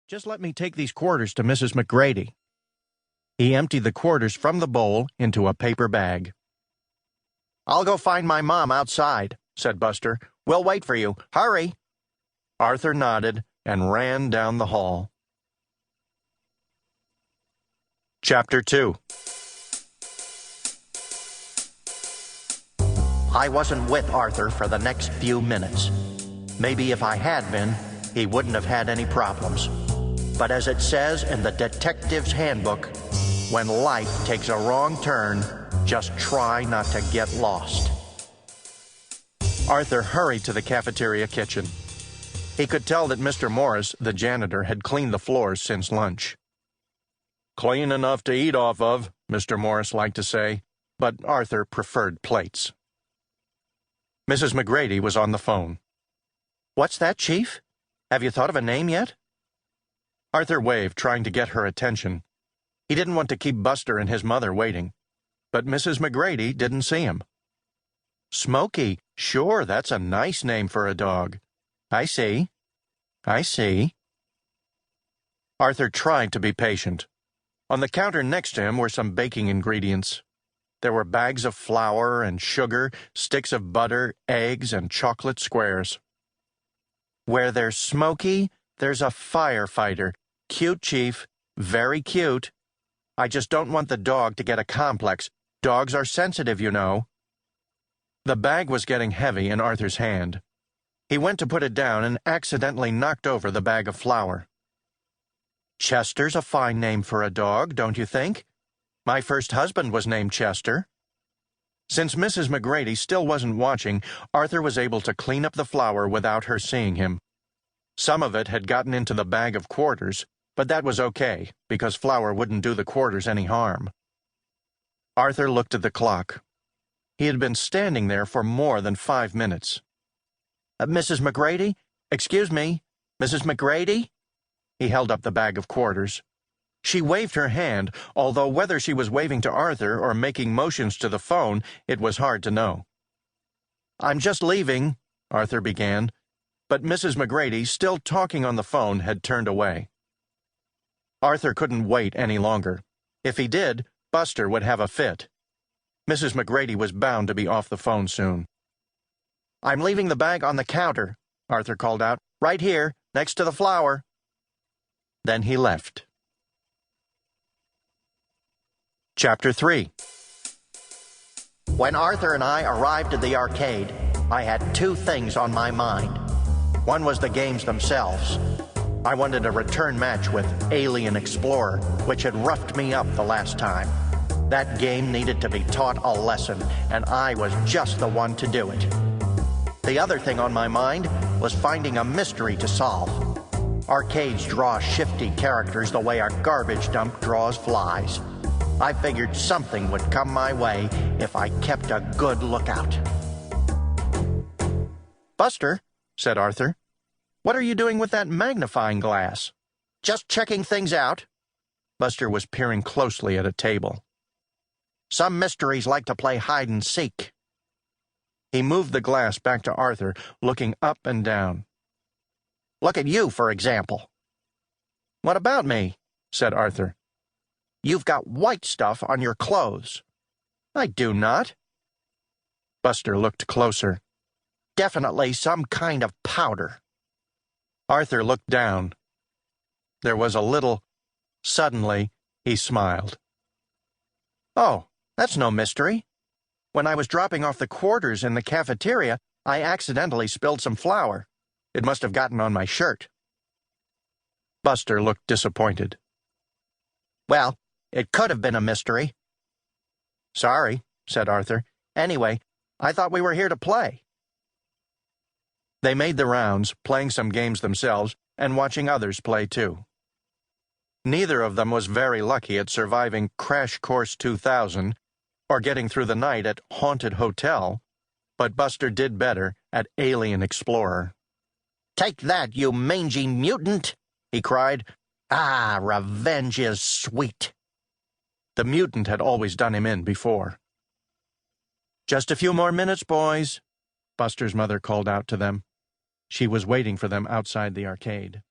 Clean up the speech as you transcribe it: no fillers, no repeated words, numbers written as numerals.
Just let me take these quarters to Mrs. McGrady." He emptied the quarters from the bowl into a paper bag. "I'll go find my mom outside," said Buster. "We'll wait for you. Hurry." Arthur nodded and ran down the hall. Chapter 2. I wasn't with Arthur for the next few minutes. Maybe if I had been, he wouldn't have had any problems. But as it says in the detective's handbook, when life takes a wrong turn, just try not to get lost. Arthur hurried to the cafeteria kitchen. He could tell that Mr. Morris, the janitor, had cleaned the floors since lunch. "Clean enough to eat off of," Mr. Morris liked to say, but Arthur preferred plates. Mrs. McGrady was on the phone. "What's that, Chief? Have you thought of a name yet?" Arthur waved, trying to get her attention. He didn't want to keep Buster and his mother waiting, but Mrs. McGrady didn't see him. "Smokey, sure, that's a nice name for a dog. I see. Arthur tried to be patient. On the counter next to him were some baking ingredients. There were bags of flour and sugar, sticks of butter, eggs, and chocolate squares. "Where there's Smokey, there's a firefighter. Cute, Chief. Very cute. I just don't want the dog to get a complex. Dogs are sensitive, you know." The bag was getting heavy in Arthur's hand. He went to put it down and accidentally knocked over the bag of flour. "Chester's a fine name for a dog, don't you think? My first husband was named Chester." Since Mrs. McGrady still wasn't watching, Arthur was able to clean up the flour without her seeing him. Some of it had gotten into the bag of quarters, but that was okay, because flour wouldn't do the quarters any harm. Arthur looked at the clock. He had been standing there for more than 5 minutes. "Mrs. McGrady? Excuse me, Mrs. McGrady?" He held up the bag of quarters. She waved her hand, although whether she was waving to Arthur or making motions to the phone, it was hard to know. "I'm just leaving," Arthur began, but Mrs. McGrady, still talking on the phone, had turned away. Arthur couldn't wait any longer. If he did, Buster would have a fit. Mrs. McGrady was bound to be off the phone soon. "I'm leaving the bag on the counter," Arthur called out. "Right here, next to the flour." Then he left. Chapter 3. When Arthur and I arrived at the arcade, I had 2 things on my mind. One was the games themselves. I wanted a return match with Alien Explorer, which had roughed me up the last time. That game needed to be taught a lesson, and I was just the one to do it. The other thing on my mind was finding a mystery to solve. Arcades draw shifty characters the way a garbage dump draws flies. I figured something would come my way if I kept a good lookout. "Buster," said Arthur, "what are you doing with that magnifying glass?" "Just checking things out." Buster was peering closely at a table. "Some mysteries like to play hide and seek." He moved the glass back to Arthur, looking up and down. "Look at you, for example." "What about me?" said Arthur. "You've got white stuff on your clothes." "I do not." Buster looked closer. "Definitely some kind of powder." Arthur looked down. There was a little... Suddenly, he smiled. "Oh, that's no mystery. When I was dropping off the quarters in the cafeteria, I accidentally spilled some flour. It must have gotten on my shirt." Buster looked disappointed. "Well, it could have been a mystery." "Sorry," said Arthur. "Anyway, I thought we were here to play." They made the rounds, playing some games themselves and watching others play too. Neither of them was very lucky at surviving Crash Course 2000 or getting through the night at Haunted Hotel, but Buster did better at Alien Explorer. "Take that, you mangy mutant!" he cried. "Ah, revenge is sweet." The mutant had always done him in before. "Just a few more minutes, boys," Buster's mother called out to them. She was waiting for them outside the arcade.